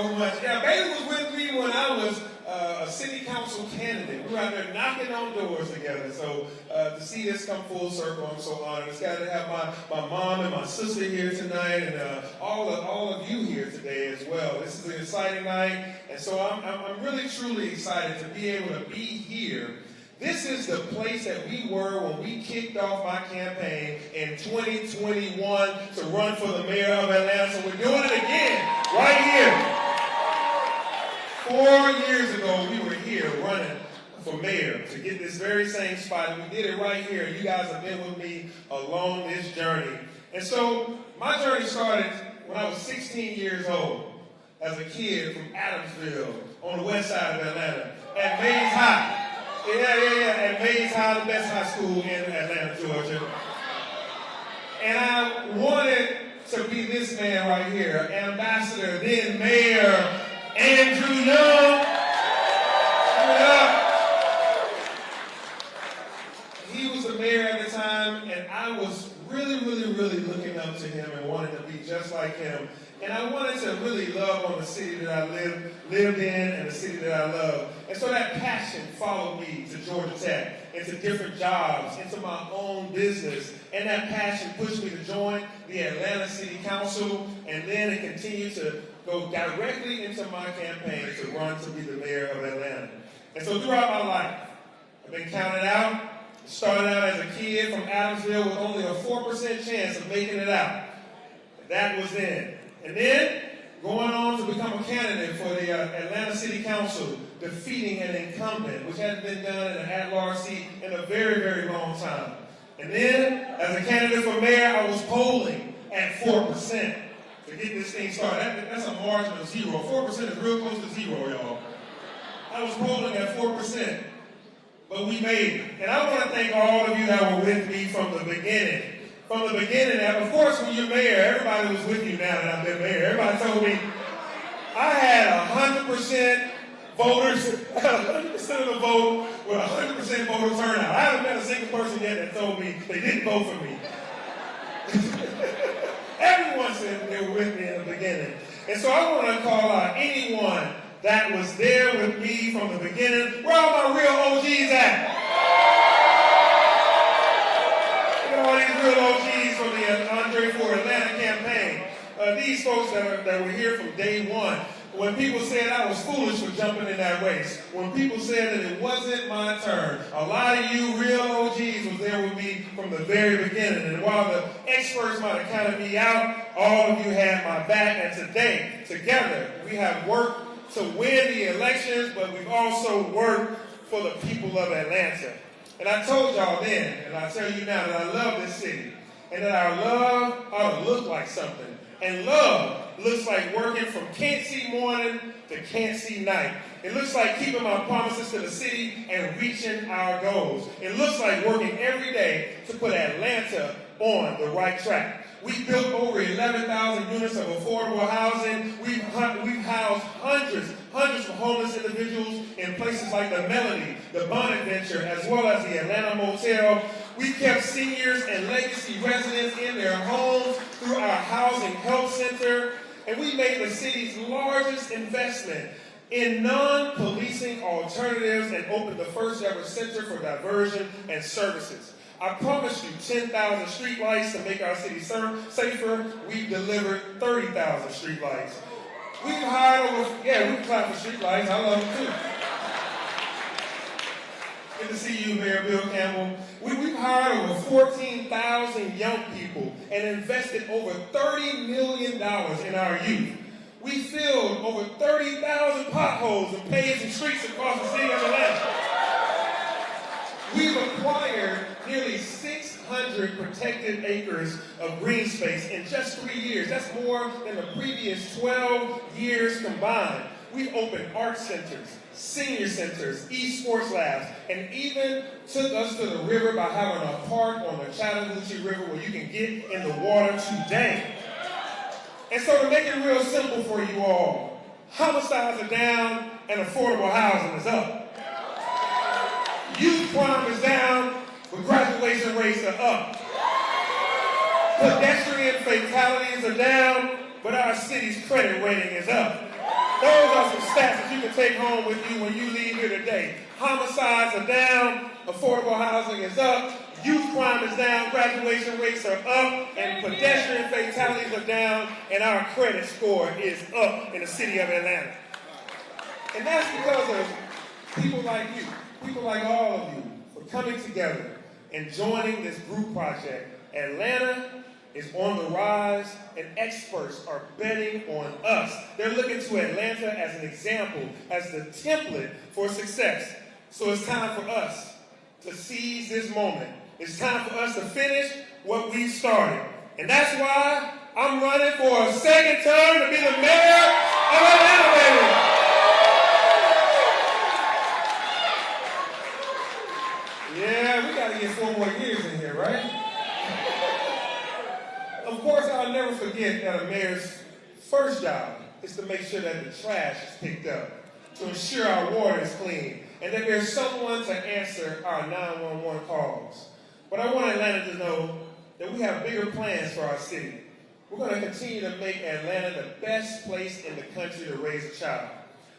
so much. Yeah, Bailey was with me when I was a city council candidate. We were out there knocking on doors together. So to see this come full circle, I'm so honored. It's got to have my mom and my sister here tonight, and all of you here today as well. This is an exciting night, and so I'm really truly excited to be able to be here. This is the place that we were when we kicked off my campaign in 2021 to run for the mayor of Atlanta. So we're doing it again, right here. 4 years ago, we were here running for mayor to get this very same spot, and we did it right here. You guys have been with me along this journey. And so my journey started when I was 16 years old as a kid from Adamsville on the west side of Atlanta at Mays High. At Mays High, the best high school in Atlanta, Georgia. And I wanted to be this man right here, Ambassador, then Mayor Andrew Young. He was the mayor at the time, and I was really looking up to him and wanted to be just like him. And I wanted to really love on the city that I lived in and the city that I love. And so that passion followed me to Georgia Tech, into different jobs, into my own business. And that passion pushed me to join the Atlanta City Council. And then it continued to go directly into my campaign to run to be the mayor of Atlanta. And so throughout my life, I've been counted out. Started out as a kid from Adamsville with only a 4% chance of making it out. That was then. And then going on to become a candidate for the Atlanta City Council, defeating an incumbent, which hadn't been done in an at-large seat in a very long time. And then, as a candidate for mayor, I was polling at 4% to get this thing started. That's a margin of 0. 4% is real close to 0, y'all. I was polling at 4. But we made it. And I want to thank all of you that were with me from the beginning. From the beginning, and of course, when you're mayor, everybody was with you now that I've been mayor. Everybody told me I had 100% voters, 100% of the vote with 100% voter turnout. I haven't met a single person yet that told me they didn't vote for me. Everyone said they were with me in the beginning. And so I want to call out anyone that was there with me from the beginning. Where all my real OGs at? Look at all these real OGs from the Andre for Atlanta campaign. These folks that were here from day one. When people said I was foolish for jumping in that race, when people said that it wasn't my turn, a lot of you real OGs was there with me from the very beginning. And while the experts might have counted me out, all of you had my back. And today, together, we have worked to win the elections, but we've also worked for the people of Atlanta. And I told y'all then, and I tell you now, that I love this city, and that our love ought to look like something. And love looks like working from can't see morning to can't see night. It looks like keeping my promises to the city and reaching our goals. It looks like working every day to put Atlanta on the right track. We've built over 11,000 units of affordable housing. We've housed hundreds of homeless individuals in places like the Melody, the Bonaventure, as well as the Atlanta Motel. We've kept seniors and legacy residents in their homes through our Housing Health Center. And we made the city's largest investment in non-policing alternatives and opened the first ever Center for Diversion and Services. I promised you 10,000 streetlights to make our city safer. We've delivered 30,000 streetlights. We've hired over, we clap for streetlights. I love them too. Good to see you, Mayor Bill Campbell. We've hired over 14,000 young people and invested over $30 million in our youth. We filled over 30,000 potholes and paved some streets across the city of Atlanta. We've acquired nearly 600 protected acres of green space in just 3 years. That's more than the previous 12 years combined. We've opened art centers, senior centers, e-sports labs, and even took us to the river by having a park on the Chattahoochee River where you can get in the water today. And so to make it real simple for you all, homicides are down and affordable housing is up. Youth crime is down, but graduation rates are up. Pedestrian fatalities are down, but our city's credit rating is up. Those are some stats that you can take home with you when you leave here today. Homicides are down, affordable housing is up, youth crime is down, graduation rates are up, and pedestrian fatalities are down, and our credit score is up in the city of Atlanta. And that's because of people like you, people like all of you, for coming together and joining this group project. Atlanta is on the rise, and experts are betting on us. They're looking to Atlanta as an example, as the template for success. So it's time for us to seize this moment. It's time for us to finish what we started. And that's why I'm running for a second term to be the mayor of Atlanta, baby. Yeah, we got to get 4 more years in here, right? Of course, I'll never forget that a mayor's first job is to make sure that the trash is picked up, to ensure our water is clean, and that there's someone to answer our 911 calls. But I want Atlanta to know that we have bigger plans for our city. We're going to continue to make Atlanta the best place in the country to raise a child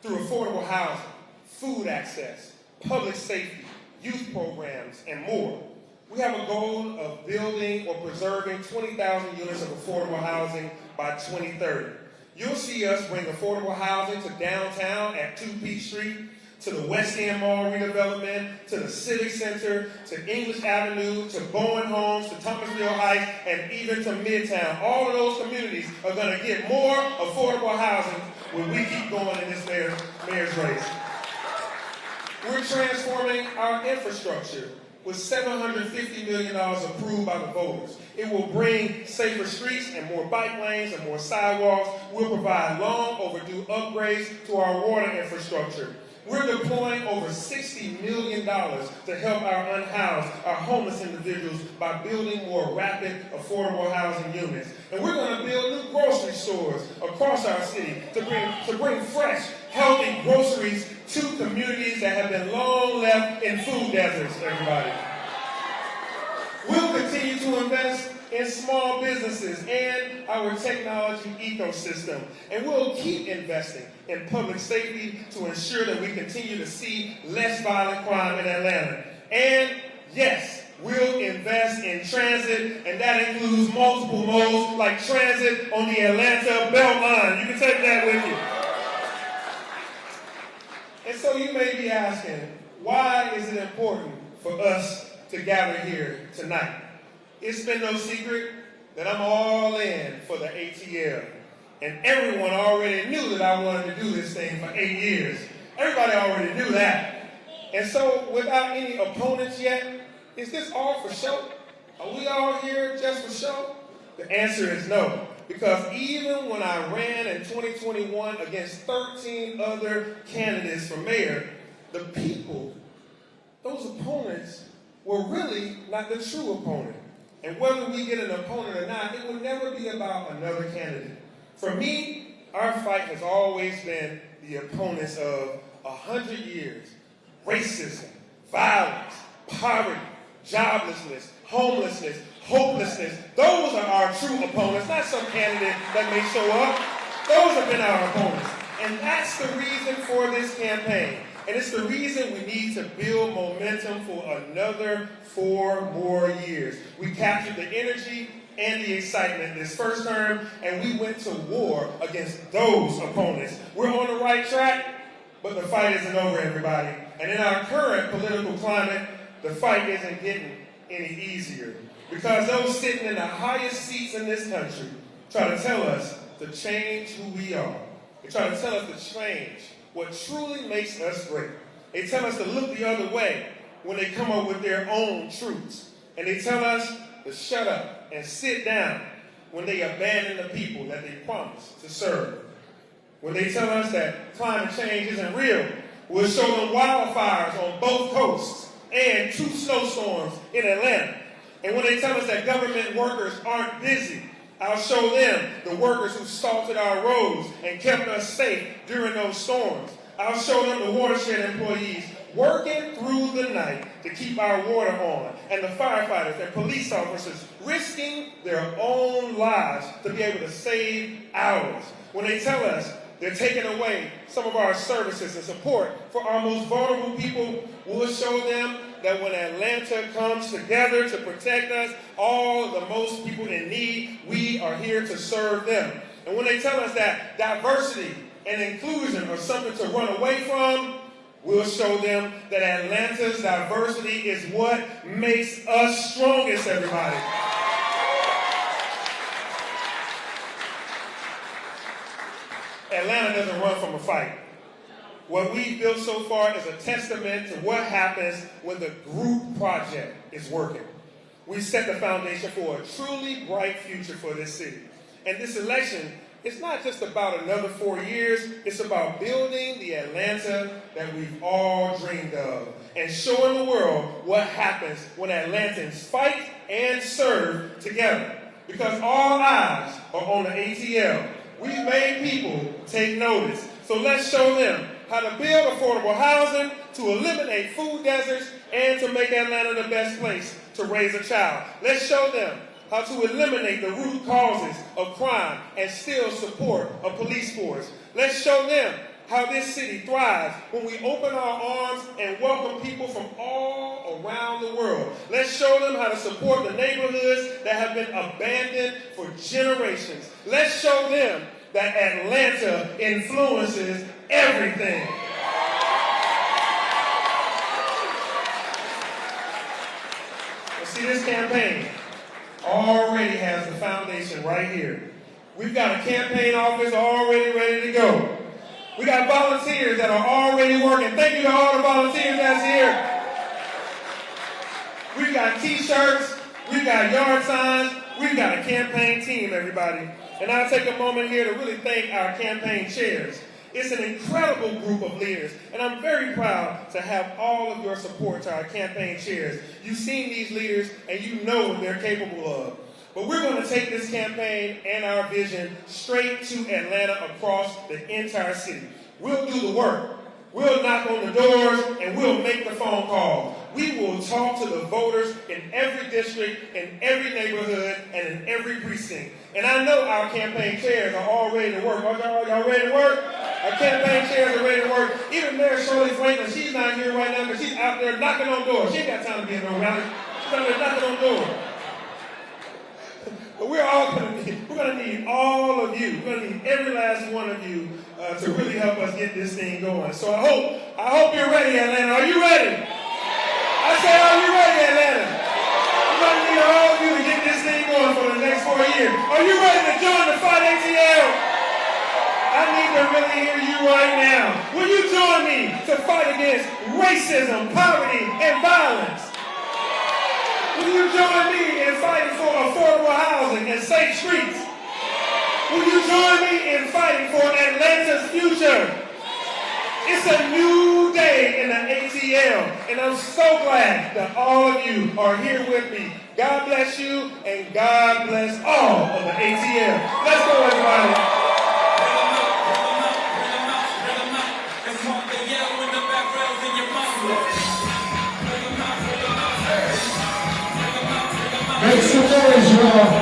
through affordable housing, food access, public safety, youth programs, and more. We have a goal of building or preserving 20,000 units of affordable housing by 2030. You'll see us bring affordable housing to downtown at 2 Peach Street, to the West End Mall redevelopment, to the Civic Center, to English Avenue, to Bowen Homes, to Thomasville Heights, and even to Midtown. All of those communities are going to get more affordable housing when we keep going in this mayor's race. We're transforming our infrastructure with $750 million approved by the voters. It will bring safer streets and more bike lanes and more sidewalks. We'll provide long overdue upgrades to our water infrastructure. We're deploying over $60 million to help our unhoused, our homeless individuals by building more rapid, affordable housing units. And we're going to build new grocery stores across our city to bring fresh, healthy groceries to communities that have been long left in food deserts, everybody. We'll continue to invest in small businesses and our technology ecosystem. And we'll keep investing in public safety to ensure that we continue to see less violent crime in Atlanta. And yes, we'll invest in transit, and that includes multiple modes like transit on the Atlanta Beltline. You can take that with you. And so you may be asking, why is it important for us to gather here tonight? It's been no secret that I'm all in for the ATL. And everyone already knew that I wanted to do this thing for 8 years. Everybody already knew that. And so without any opponents yet, is this all for show? Are we all here just for show? The answer is no. Because even when I ran in 2021 against 13 other candidates for mayor, the people, those opponents, were really not the true opponent. And whether we get an opponent or not, it will never be about another candidate. For me, our fight has always been the opponents of 100 years. Racism, violence, poverty, joblessness, homelessness, hopelessness. Those are our true opponents, not some candidate that may show up. Those have been our opponents. And that's the reason for this campaign. And it's the reason we need to build momentum for another 4 more years. We captured the energy and the excitement this first term, and we went to war against those opponents. We're on the right track, but the fight isn't over, everybody. And in our current political climate, the fight isn't getting any easier. Because those sitting in the highest seats in this country try to tell us to change who we are. They try to tell us to change what truly makes us great. They tell us to look the other way when they come up with their own truths. And they tell us to shut up and sit down when they abandon the people that they promised to serve. When they tell us that climate change isn't real, we'll show them wildfires on both coasts and 2 snowstorms in Atlanta. And when they tell us that government workers aren't busy, I'll show them the workers who salted our roads and kept us safe during those storms. I'll show them the watershed employees working through the night to keep our water on, and the firefighters and police officers risking their own lives to be able to save ours. When they tell us They're taking away some of our services and support for our most vulnerable people. We'll show them that when Atlanta comes together to protect us, all the most people in need, we are here to serve them. And when they tell us that diversity and inclusion are something to run away from, we'll show them that Atlanta's diversity is what makes us strongest, everybody. Atlanta doesn't run from a fight. What we've built so far is a testament to what happens when the group project is working. We set the foundation for a truly bright future for this city. And this election, it's not just about another 4 years, it's about building the Atlanta that we've all dreamed of and showing the world what happens when Atlantans fight and serve together. Because all eyes are on the ATL. We've made people take notice. So let's show them how to build affordable housing, to eliminate food deserts, and to make Atlanta the best place to raise a child. Let's show them how to eliminate the root causes of crime and still support a police force. Let's show them how this city thrives when we open our arms and welcome people from all around the world. Let's show them how to support the neighborhoods that have been abandoned for generations. Let's show them that Atlanta influences everything. But see, this campaign already has the foundation right here. We've got a campaign office already ready to go. We got volunteers that are already working. Thank you to all the volunteers that's here. We've got t-shirts, we've got yard signs, we've got a campaign team, everybody. And I'll take a moment here to really thank our campaign chairs. It's an incredible group of leaders, and I'm very proud to have all of your support to our campaign chairs. You've seen these leaders, and you know what they're capable of. But we're going to take this campaign and our vision straight to Atlanta across the entire city. We'll do the work. We'll knock on the doors, and we'll make the phone call. We will talk to the voters in every district, in every neighborhood, and in every precinct. And I know our campaign chairs are all ready to work. Y'all ready to work? Our campaign chairs are ready to work. Even Mayor Shirley Franklin, she's not here right now because she's out there knocking on doors. She ain't got time to be in no rally. She's out there knocking on doors. But we're going to need all of you. We're going to need every last one of you to really help us get this thing going. So I hope you're ready, Atlanta. Are you ready? I say, are you ready, Atlanta? We're going to need all of you to get this thing going for the next 4 years. Are you ready to join the fight, ATL? I need to really hear you right now. Will you join me to fight against racism, poverty, and violence? Will you join me in fighting for affordable housing and safe streets? Will you join me in fighting for Atlanta's future? It's a new day in the ATL, and I'm so glad that all of you are here with me. God bless you, and God bless all of the ATL. Let's go, everybody. Make some noise, y'all.